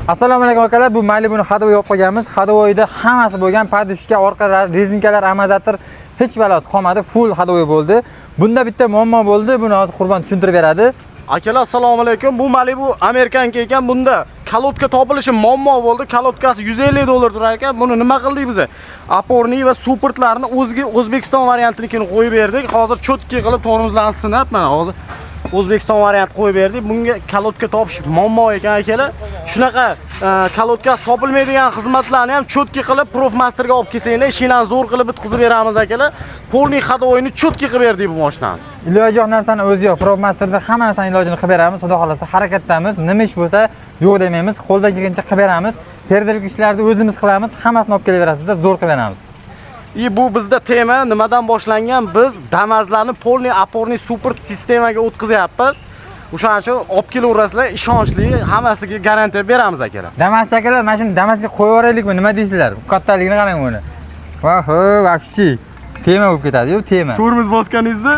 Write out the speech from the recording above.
Assalomu alaykum akalar. Bu Malibu'ni Hadovoy olib qo'yganmiz. Hadovoyda hammasi bo'lgan, padushka, orqalar, rezinkalar, amortizator hech balosi qolmadi. Full Hadovoy bo'ldi. Bunda bitta muammo bo'ldi. Buni hozir Qurbon tushuntirib beradi. Akalar assalomu alaykum. Bu Malibu Amerikanka ekan. Bunda kalotka topilishi muammo bo'ldi. Kalotkasi $150 turar ekan. Buni nima qildik biz? Aporni va supportlarni O'zbekiston variantinikini qo'yib berdik. Hozir cho'tki qilib tormozlarni sinab, mana hozir O'zbekiston variant qo'yib berdik. Bunga kalotka topish muammo ekan akalar. Shunaqa kalotkasi topilmaydigan xizmatlarni ham cho'tki qilib Profmasterga olib kelsanglar, ishinglarni zo'r qilib bitkazib beramiz akalar. Polniy Hadovoyni cho'tki qilib berdik bu mashinani. Iloji yo'q narsani o'zi yo'q. Profmasterda hamma narsani ilojini qilib beramiz. Xudo xolasa harakatdamiz. Nima ish bo'lsa yo'q demaymiz. Qo'ldan kelgancha qilib beramiz. Perdelik ishlarni o'zimiz qilamiz. Hammasini olib kelaverasizda, zo'r qilib beramiz. Bu bizda tema nimadan boshlangan? Biz Damazlarni Polniy Aporniy super sistemaga o'tkazyapmiz. O'shaning uchun olib kelaverasizlar, ishonchli, hammasiga garantiya beramiz akalar. Damas akalar, mana shuni Damasga qo'yib yuboraylikmi? Nima deysizlar? Bu kattaligini qarang buni. Voh, vafshi. Tema bo'lib ketadi-yu, tema. Tormoz bosganingizda